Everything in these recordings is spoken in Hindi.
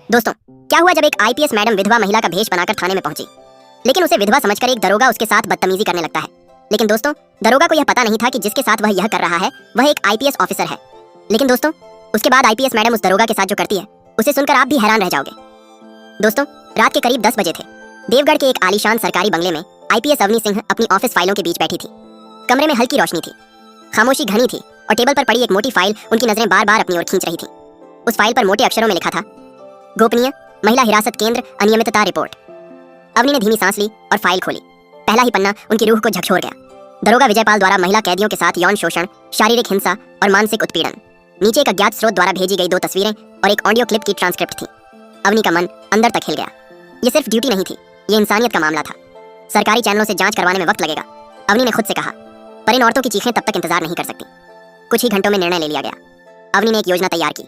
दोस्तों, क्या हुआ जब एक आईपीएस मैडम विधवा महिला का भेष बनाकर थाने में पहुंची, लेकिन उसे विधवा समझकर एक दरोगा उसके साथ बदतमीजी करने लगता है। लेकिन दोस्तों, दरोगा को यह पता नहीं था कि जिसके साथ वह यह कर रहा है वह एक आईपीएस ऑफिसर है। लेकिन दोस्तों, उसके बाद आईपीएस मैडम उस दरोगा के साथ जो करती है उसे सुनकर आप भी हैरान रह जाओगे। दोस्तों, रात के करीब 10 बजे थे। देवगढ़ के एक आलीशान सरकारी बंगले में आईपीएस अवनी सिंह अपनी ऑफिस फाइलों के बीच बैठी थी। कमरे में हल्की रोशनी थी, खामोशी घनी थी और टेबल पर पड़ी एक मोटी फाइल उनकी नजरें बार बार अपनी ओर खींच रही थी। उस फाइल पर मोटे अक्षरों में लिखा था, गोपनीय महिला हिरासत केंद्र अनियमितता रिपोर्ट। अवनी ने धीमी सांस ली और फाइल खोली। पहला ही पन्ना उनकी रूह को झकझोर गया। दरोगा विजयपाल द्वारा महिला कैदियों के साथ यौन शोषण, शारीरिक हिंसा और मानसिक उत्पीड़न। नीचे एक अज्ञात स्रोत द्वारा भेजी गई 2 तस्वीरें और एक ऑडियो क्लिप की ट्रांसक्रिप्ट थी। अवनी का मन अंदर तक हिल गया। ये सिर्फ ड्यूटी नहीं थी, ये इंसानियत का मामला था। सरकारी चैनलों से जांच करवाने में वक्त लगेगा, अवनी ने खुद से कहा, पर इन औरतों की चीखें तब तक इंतजार नहीं कर सकती। कुछ ही घंटों में निर्णय ले लिया गया। अवनी ने एक योजना तैयार की।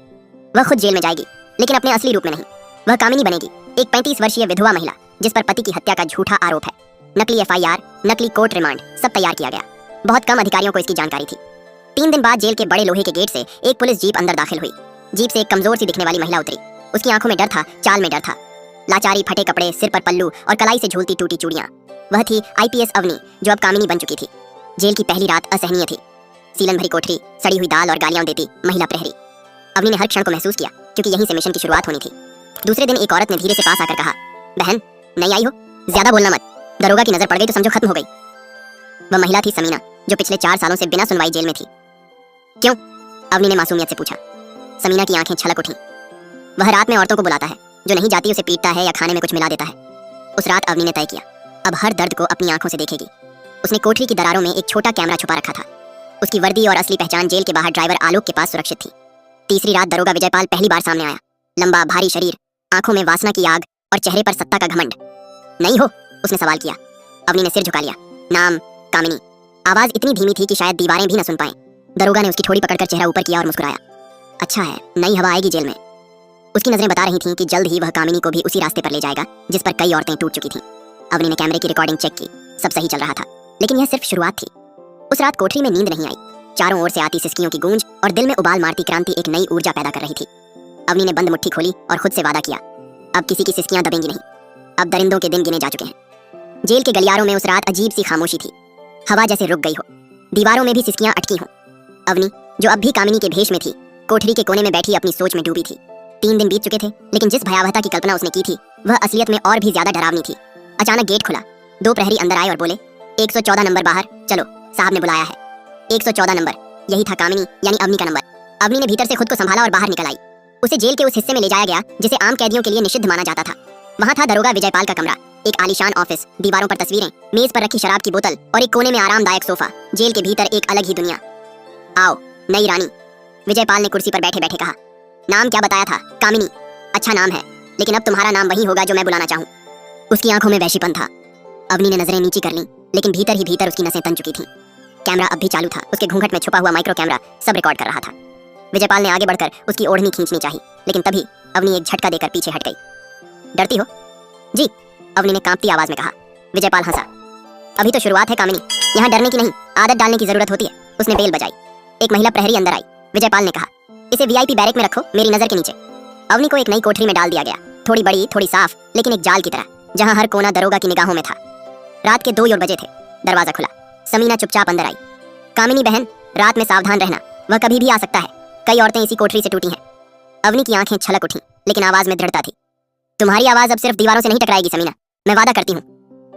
वह खुद जेल में जाएगी, लेकिन अपने असली रूप में नहीं। वह कामिनी बनेगी, एक 35 वर्षीय विधवा महिला जिस पर पति की हत्या का झूठा आरोप है। नकली एफआईआर, नकली कोर्ट रिमांड, सब तैयार किया गया। बहुत कम अधिकारियों को इसकी जानकारी थी। 3 दिन बाद जेल के बड़े लोहे के गेट से एक पुलिस जीप अंदर दाखिल हुई। जीप से एक कमजोर सी दिखने वाली महिला उतरी। उसकी आंखों में डर था, चाल में डर था। लाचारी, फटे कपड़े, सिर पर पल्लू और कलाई से झूलती टूटी चूड़ियां। वह थी आईपीएस अवनी, जो अब कामिनी बन चुकी थी। जेल की पहली रात असहनीय थी। सीलन भरी कोठरी, सड़ी हुई दाल और गालियां देती महिला प्रहरी। अवनी ने हर क्षण को महसूस किया, क्योंकि यहीं से मिशन की शुरुआत होनी थी। दूसरे दिन एक औरत ने धीरे से पास आकर कहा, बहन, नई आई हो, ज्यादा बोलना मत। दरोगा की नजर पड़ गई तो समझो खत्म हो गई। वह महिला थी समीना, जो पिछले 4 सालों से बिना सुनवाई जेल में थी। क्यों? अवनी ने मासूमियत से पूछा। समीना की आंखें छलक उठी। वह रात में औरतों को बुलाता है, जो नहीं जाती उसे पीटता है या खाने में कुछ मिला देता है। उस रात अवनी ने तय किया, अब हर दर्द को अपनी आंखों से देखेगी। उसने कोठरी की दरारों में एक छोटा कैमरा छुपा रखा था। उसकी वर्दी और असली पहचान जेल के बाहर ड्राइवर आलोक के पास सुरक्षित थी। तीसरी रात दरोगा विजयपाल पहली बार सामने आया। लंबा, भारी शरीर, आंखों में वासना की आग और चेहरे पर सत्ता का घमंड। नहीं हो? उसने सवाल किया। अवनी ने सिर झुका लिया। नाम कामिनी। आवाज इतनी धीमी थी कि शायद दीवारें भी न सुन पाएं। दरोगा ने उसकी ठोड़ी पकड़कर चेहरा ऊपर किया और मुस्कुराया। अच्छा है, नई हवा आएगी जेल में। उसकी नजरें बता रही थीं कि जल्द ही वह कामिनी को भी उसी रास्ते पर ले जाएगा जिस पर कई औरतें टूट चुकी थीं। अवनी ने कैमरे की रिकॉर्डिंग चेक की। सब सही चल रहा था, लेकिन यह सिर्फ शुरुआत थी। उस रात कोठरी में नींद नहीं आई। चारों ओर से आती सिसकियों की गूंज और दिल में उबाल मारती क्रांति एक नई ऊर्जा पैदा कर रही थी। अवनी ने बंद मुट्ठी खोली और खुद से वादा किया, अब किसी की सिसकियां दबेंगी नहीं। अब दरिंदों के दिन गिने जा चुके हैं। जेल के गलियारों में उस रात अजीब सी खामोशी थी। हवा जैसे रुक गई हो, दीवारों में भी सिसकियां अटकी हों। अवनी, जो अब भी कामिनी के भेष में थी, कोठरी के कोने में बैठी अपनी सोच में डूबी थी। 3 दिन बीत चुके थे, लेकिन जिस भयावहता की कल्पना उसने की थी वह असलियत में और भी ज्यादा डरावनी थी। अचानक गेट खुला। 2 प्रहरी अंदर आए और बोले, 114 नंबर बाहर, चलो, साहब ने बुलाया है। 114 नंबर, यही था कामिनी यानी अवनी का नंबर। अवनी ने भीतर से खुद को संभाला और बाहर निकल आई। उसे जेल के उस हिस्से में ले जाया गया जिसे आम कैदियों के लिए निषिद्ध माना जाता था। वहां था दरोगा विजयपाल का कमरा, एक आलीशान ऑफिस, दीवारों पर तस्वीरें, मेज पर रखी शराब की बोतल और एक कोने में आरामदायक सोफा। जेल के भीतर एक अलग ही दुनिया। आओ, नई रानी, विजयपाल ने कुर्सी पर बैठे बैठे कहा। नाम क्या बताया था? कामिनी। अच्छा नाम है, लेकिन अब तुम्हारा नाम वही होगा जो मैं बुलाना चाहूँ। उसकी आंखों में वहशीपन था। अवनी ने नजरें नीची कर लीं, लेकिन भीतर ही भीतर उसकी नसें तन चुकी थीं। कैमरा अब भी चालू था। उसके घूंघट में छुपा हुआ माइक्रो कैमरा सब रिकॉर्ड कर रहा था। विजयपाल ने आगे बढ़कर उसकी ओढ़नी खींचनी चाहिए, लेकिन तभी अवनी एक झटका देकर पीछे हट गई। डरती हो? जी, अवनी ने कांपती आवाज में कहा। विजयपाल हंसा। अभी तो शुरुआत है कामिनी, यहाँ डरने की नहीं, आदत डालने की जरूरत होती है। उसने बेल बजाई। एक महिला प्रहरी अंदर आई। विजयपाल ने कहा, इसे वीआईपी बैरक में रखो, मेरी नजर के नीचे। अवनी को एक नई कोठरी में डाल दिया गया, थोड़ी बड़ी, थोड़ी साफ, लेकिन एक जाल की तरह, जहाँ हर कोना दरोगा की निगाहों में था। रात के 2 बजे थे। दरवाजा खुला। समीना चुपचाप अंदर आई। कामिनी बहन, रात में सावधान रहना, वह कभी भी आ सकता है। कई औरतें इसी कोठरी से टूटी हैं। अवनी की आंखें छलक उठी, लेकिन आवाज में दृढ़ता थी। तुम्हारी आवाज अब सिर्फ दीवारों से नहीं टकराएगी समीना, मैं वादा करती हूँ।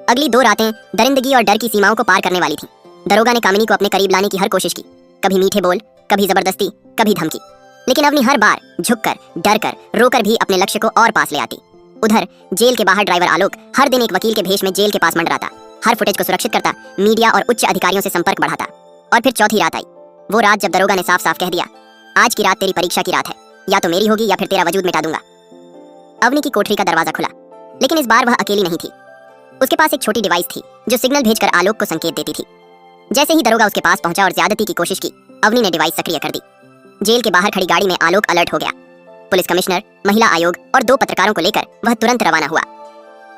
अगली 2 रातें दरिंदगी और डर की सीमाओं को पार करने वाली थीं। दरोगा ने कामिनी को अपने करीब लाने की हर कोशिश की, कभी मीठे बोल, कभी जबरदस्ती, कभी धमकी, लेकिन अवनी हर बार झुककर, डरकर, रोकर भी अपने लक्ष्य को और पास ले आती। उधर जेल के बाहर ड्राइवर आलोक हर दिन एक वकील के भेष में जेल के पास मंडराता, हर फुटेज को सुरक्षित करता, मीडिया और उच्च अधिकारियों से संपर्क बढ़ाता। और फिर चौथी रात आई, वो रात जब दरोगा ने साफ साफ कह दिया, आज की रात तेरी परीक्षा की रात है, या तो मेरी होगी या फिर तेरा वजूद मिटा दूंगा। अवनी की कोठरी का दरवाजा खुला, लेकिन इस बार वह अकेली नहीं थी। उसके पास एक छोटी डिवाइस थी जो सिग्नल भेजकर आलोक को संकेत देती थी। जैसे ही दरोगा उसके पास पहुंचा और ज्यादती की कोशिश की, अवनी ने डिवाइस सक्रिय कर दी। जेल के बाहर खड़ी गाड़ी में आलोक अलर्ट हो गया। पुलिस कमिश्नर, महिला आयोग और 2 पत्रकारों को लेकर वह तुरंत रवाना हुआ।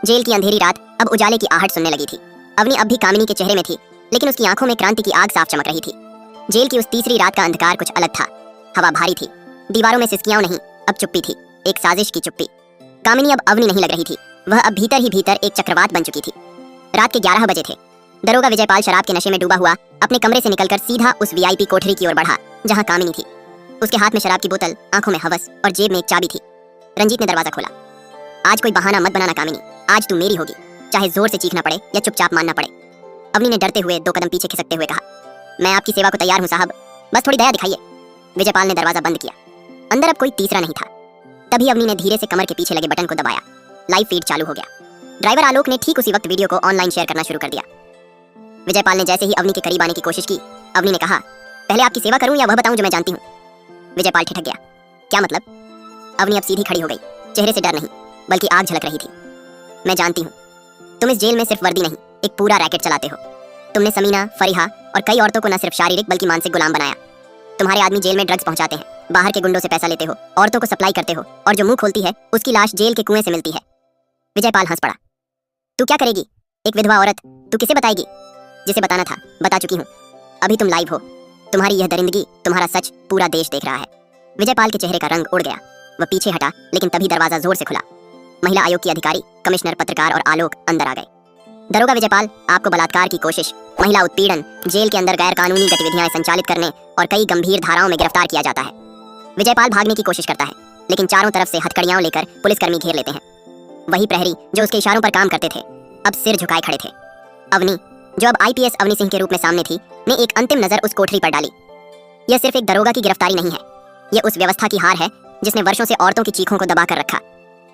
जेल की अंधेरी रात अब उजाले की आहट सुनने लगी थी। अवनी अब भी कामिनी के चेहरे में थी, लेकिन उसकी आंखों में क्रांति की आग साफ चमक रही थी। जेल की उस तीसरी रात का अंधकार कुछ अलग था। हवा भारी थी, दीवारों में सिसकियां नहीं, अब चुप्पी थी, एक साजिश की चुप्पी। कामिनी अब अवनी नहीं लग रही थी, वह अब भीतर ही भीतर एक चक्रवात बन चुकी थी। रात के 11 बजे थे। दरोगा विजयपाल शराब के नशे में डूबा हुआ अपने कमरे से निकलकर सीधा उस वीआईपी कोठरी की ओर बढ़ा जहां कामिनी थी। उसके हाथ में शराब की बोतल, आंखों में हवस और जेब में एक चाबी थी। रंजीत ने दरवाजा खोला। आज कोई बहाना मत बनाना कामिनी, आज तू मेरी होगी, चाहे जोर से चीखना पड़े या चुपचाप मानना पड़े। अवनी ने डरते हुए 2 कदम पीछे खिसकते हुए कहा, मैं आपकी सेवा को तैयार हूं साहब, बस थोड़ी दया दिखाइए। विजयपाल ने दरवाजा बंद किया। अंदर अब कोई तीसरा नहीं था। तभी अवनी ने धीरे से कमर के पीछे लगे बटन को दबाया। लाइव फीड चालू हो गया। ड्राइवर आलोक ने ठीक उसी वक्त वीडियो को ऑनलाइन शेयर करना शुरू कर दिया। विजयपाल ने जैसे ही अवनी के करीब आने की कोशिश की, अवनी ने कहा, पहले आपकी सेवा करूं या वह बताऊं जो मैं जानती हूं? विजयपाल ठिठक गया। क्या मतलब? अवनी अब सीधी खड़ी हो गई, चेहरे से डर नहीं बल्कि आग झलक रही थी। मैं जानती हूं, तुम इस जेल में सिर्फ वर्दी नहीं, एक पूरा रैकेट चलाते हो। तुमने समीना, फरीहा और कई औरतों को न सिर्फ शारीरिक बल्कि मानसिक गुलाम बनाया। तुम्हारे आदमी जेल में ड्रग्स पहुंचाते हैं, बाहर के गुंडों से पैसा लेते हो, औरतों को सप्लाई करते हो, और जो मुंह खोलती है उसकी लाश जेल के कुएं से मिलती है। विजयपाल हंस पड़ा। तू क्या करेगी? एक विधवा औरत, तू किसे बताएगी? जिसे बताना था बता चुकी हूँ। अभी तुम लाइव हो। तुम्हारी यह दरिंदगी, तुम्हारा सच पूरा देश देख रहा है। विजयपाल के चेहरे का रंग उड़ गया। वह पीछे हटा, लेकिन तभी दरवाजा जोर से खुला। महिला आयोग की अधिकारी, कमिश्नर, पत्रकार और आलोक अंदर आ गए। दरोगा विजयपाल, आपको बलात्कार की कोशिश, महिला उत्पीड़न, जेल के अंदर गैर कानूनी गतिविधियां संचालित करने और कई गंभीर धाराओं में गिरफ्तार किया जाता है। विजयपाल भागने की कोशिश करता है, लेकिन चारों तरफ से हथकड़ियां लेकर पुलिसकर्मी घेर लेते हैं। वही प्रहरी जो उसके इशारों पर काम करते थे अब सिर झुकाए खड़े थे। अवनी, जो अब आईपीएस अवनी सिंह के रूप में सामने थी, ने एक अंतिम नजर उस कोठरी पर डाली। यह सिर्फ एक दरोगा की गिरफ्तारी नहीं है, यह उस व्यवस्था की हार है जिसने वर्षों से औरतों की चीखों को दबा कर रखा।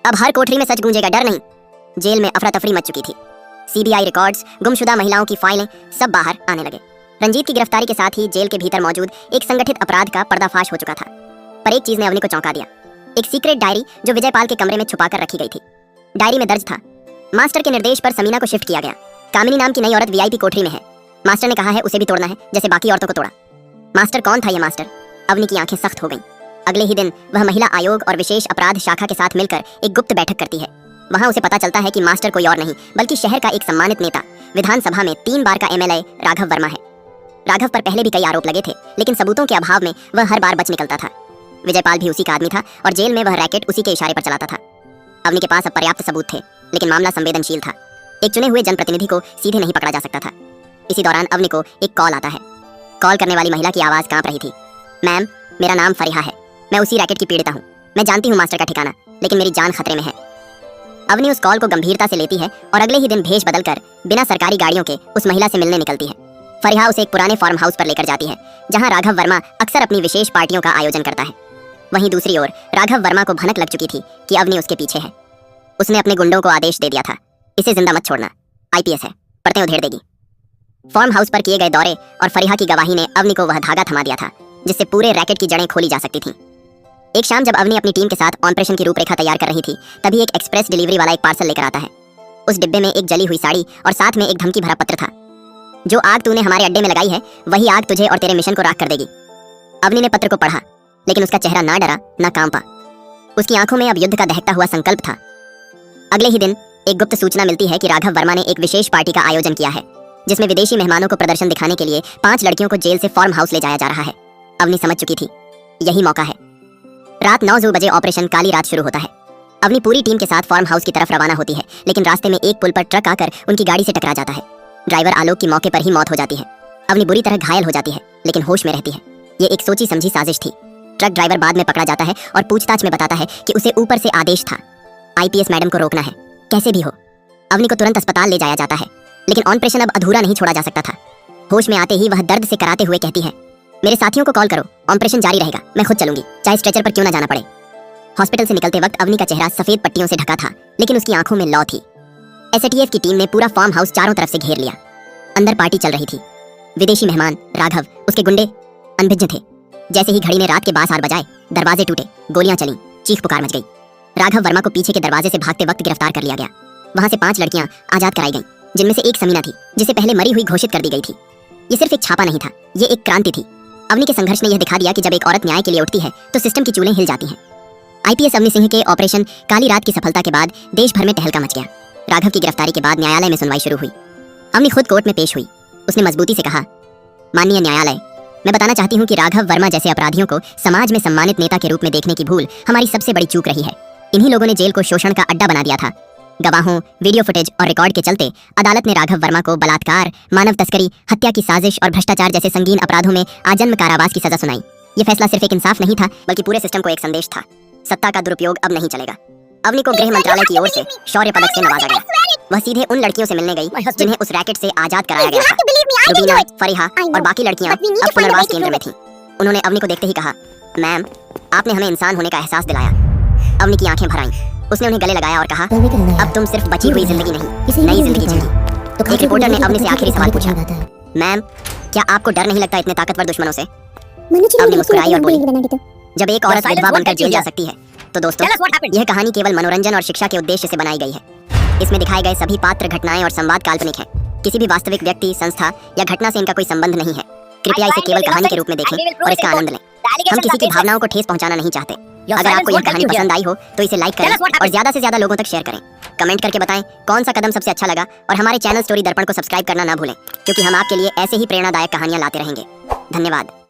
अब हर कोठरी में सच गूंजेगा, डर नहीं। जेल में अफरा तफरी मच चुकी थी। सीबीआई रिकॉर्ड्स, गुमशुदा महिलाओं की फाइलें सब बाहर आने लगे। रंजीत की गिरफ्तारी के साथ ही जेल के भीतर मौजूद एक संगठित अपराध का पर्दाफाश हो चुका था। पर एक चीज ने अवनी को चौंका दिया। एक सीक्रेट डायरी जो विजयपाल के कमरे में छुपाकर रखी गई थी। डायरी में दर्ज था, मास्टर के निर्देश पर समीना को शिफ्ट किया गया। कामिनी नाम की नई औरत वीआईपी कोठरी में है। मास्टर ने कहा है उसे भी तोड़ना है जैसे बाकी औरतों को तोड़ा। मास्टर कौन था यह मास्टर? अवनी की आंखें सख्त हो गईं। अगले ही दिन वह महिला आयोग और विशेष अपराध शाखा के साथ मिलकर एक गुप्त बैठक करती है। वहां उसे पता चलता है कि मास्टर कोई और नहीं बल्कि शहर का एक सम्मानित नेता, विधानसभा में 3 बार का एमएलए राघव वर्मा है। राघव पर पहले भी कई आरोप लगे थे, लेकिन सबूतों के अभाव में वह हर बार बच निकलता था। विजयपाल भी उसी का आदमी था और जेल में वह रैकेट उसी के इशारे पर चलाता था। अवनी के पास अब पर्याप्त सबूत थे, लेकिन मामला संवेदनशील था। एक चुने हुए जनप्रतिनिधि को सीधे नहीं पकड़ा जा सकता था। इसी दौरान अवनी को एक कॉल आता है। कॉल करने वाली महिला की आवाज कांप रही थी। मैम, मेरा नाम फरीहा है, मैं उसी रैकेट की पीड़िता हूँ। मैं जानती हूँ मास्टर का ठिकाना, लेकिन मेरी जान खतरे में है। अवनी उस कॉल को गंभीरता से लेती है और अगले ही दिन भेष बदलकर बिना सरकारी गाड़ियों के उस महिला से मिलने निकलती है। फरीहा उसे एक पुराने फार्म हाउस पर लेकर जाती है, जहां राघव वर्मा अक्सर अपनी विशेष पार्टियों का आयोजन करता है। वहीं दूसरी ओर राघव वर्मा को भनक लग चुकी थी कि अवनी उसके पीछे है। उसने अपने गुंडों को आदेश दे दिया था, इसे जिंदा मत छोड़ना, आईपीएस है, परतें उधेड़ देगी। फार्म हाउस पर किए गए दौरे और फरीहा की गवाही ने अवनी को वह धागा थमा दिया था जिससे पूरे रैकेट की जड़ें खोली जा सकती थीं। एक शाम जब अवनी अपनी टीम के साथ ऑपरेशन की रूपरेखा तैयार कर रही थी, तभी एक एक्सप्रेस डिलीवरी वाला एक पार्सल लेकर आता है। उस डिब्बे में एक जली हुई साड़ी और साथ में एक धमकी भरा पत्र था। जो आग तूने हमारे अड्डे में लगाई है, वही आग तुझे और तेरे मिशन को राख कर देगी। अवनी ने पत्र को पढ़ा, लेकिन उसका चेहरा ना डरा ना कांपा। उसकी आंखों में अब युद्ध का दहकता हुआ संकल्प था। अगले ही दिन एक गुप्त सूचना मिलती है कि राघव वर्मा ने एक विशेष पार्टी का आयोजन किया है, जिसमें विदेशी मेहमानों को प्रदर्शन दिखाने के लिए 5 लड़कियों को जेल से फार्म हाउस ले जाया जा रहा है। अवनी समझ चुकी थी, यही मौका है। रात 9 बजे ऑपरेशन काली रात शुरू होता है। अवनी पूरी टीम के साथ फार्म हाउस की तरफ रवाना होती है, लेकिन रास्ते में एक पुल पर ट्रक आकर उनकी गाड़ी से टकरा जाता है। ड्राइवर आलोक की मौके पर ही मौत हो जाती है। अवनी बुरी तरह घायल हो जाती है, लेकिन होश में रहती है। ये एक सोची समझी साजिश थी। ट्रक ड्राइवर बाद में पकड़ा जाता है और पूछताछ में बताता है कि उसे ऊपर से आदेश था, आईपीएस मैडम को रोकना है, कैसे भी हो। अवनी को तुरंत अस्पताल ले जाया जाता है, लेकिन ऑपरेशन अब अधूरा नहीं छोड़ा जा सकता था। होश में आते ही वह दर्द से कराते हुए कहती है, मेरे साथियों को कॉल करो, ऑपरेशन जारी रहेगा, मैं खुद चलूंगी, चाहे स्ट्रेचर पर क्यों ना जाना पड़े। हॉस्पिटल से निकलते वक्त अवनी का चेहरा सफेद पट्टियों से ढका था, लेकिन उसकी आंखों में लौ थी। एसटीएफ की टीम ने पूरा फार्म हाउस चारों तरफ से घेर लिया। अंदर पार्टी चल रही थी। विदेशी मेहमान, राघव, उसके गुंडे अनभिज्ञ थे। जैसे ही घड़ी ने रात के 12 बजाए, दरवाजे टूटे, गोलियां चलीं, चीख पुकार मच गई। राघव वर्मा को पीछे के दरवाजे से भागते वक्त गिरफ्तार कर लिया गया। वहां से 5 लड़कियां आजाद कराई गईं, जिनमें से एक समीना थी, जिसे पहले मरी हुई घोषित कर दी गई थी। ये सिर्फ एक छापा नहीं था, ये एक क्रांति थी। अवनी के संघर्ष ने यह दिखा दिया कि जब एक औरत न्याय के लिए उठती है तो सिस्टम की चूलें हिल जाती हैं। आईपीएस अवनी सिंह के ऑपरेशन काली रात की सफलता के बाद देश भर में तहलका मच गया। राघव की गिरफ्तारी के बाद न्यायालय में सुनवाई शुरू हुई। अवनी खुद कोर्ट में पेश हुई। उसने मजबूती से कहा, माननीय न्यायालय, मैं बताना चाहती हूँ कि राघव वर्मा जैसे अपराधियों को समाज में सम्मानित नेता के रूप में देखने की भूल हमारी सबसे बड़ी चूक रही है। इन्हीं लोगों ने जेल को शोषण का अड्डा बना दिया था। गवाहों, वीडियो फुटेज और रिकॉर्ड के चलते अदालत ने राघव वर्मा को बलात्कार, मानव तस्करी, हत्या की साजिश और भ्रष्टाचार जैसे संगीन अपराधों में आजन्म कारावास की सजा सुनाई। ये फैसला सिर्फ एक इंसाफ नहीं था, बल्कि पूरे सिस्टम को एक संदेश था। सत्ता का दुरुपयोग अब नहीं चलेगा। अवनी को गृह मंत्रालय की ओर से शौर्य पदक से नवाजा गया। वह सीधे उन लड़कियों से मिलने गई जिन्हें उस रैकेट से आजाद कराया गया था। रुबीना, फरीहा और बाकी लड़कियां अब पुनर्वास केंद्र में थीं। उन्होंने अवनी को देखते ही कहा, मैम, आपने हमें इंसान होने का एहसास दिलाया। अवनी की आंखें भर आईं। उसने उन्हें गले लगाया और कहा, अब तुम सिर्फ बची हुई जिंदगी नहीं, नई जिंदगी जी। एक रिपोर्टर ने अवनी से आखिरी सवाल पूछा, मैम, क्या आपको डर नहीं लगता इतने ताकतवर दुश्मनों से? अवनी मुस्कुराई और बोली, जब एक औरत विधवा बनकर जेल जा सकती है तो दोस्तों, यह कहानी केवल मनोरंजन और शिक्षा के उद्देश्य से बनाई गई है। इसमें दिखाए गए सभी पात्र, घटनाएं और संवाद काल्पनिक हैं। किसी भी वास्तविक व्यक्ति, संस्था या घटना से इनका कोई संबंध नहीं है। कृपया इसे केवल कहानी के रूप में देखें और इसका आनंद लें। हम किसी की भावनाओं को ठेस पहुंचाना नहीं चाहते। अगर आपको यह कहानी पसंद आई हो तो इसे लाइक करें और ज्यादा से ज्यादा लोगों तक शेयर करें। कमेंट करके बताएं कौन सा कदम सबसे अच्छा लगा और हमारे चैनल स्टोरी दर्पण को सब्सक्राइब करना ना भूलें, क्योंकि हम आपके लिए ऐसे ही प्रेरणादायक कहानियां लाते रहेंगे। धन्यवाद।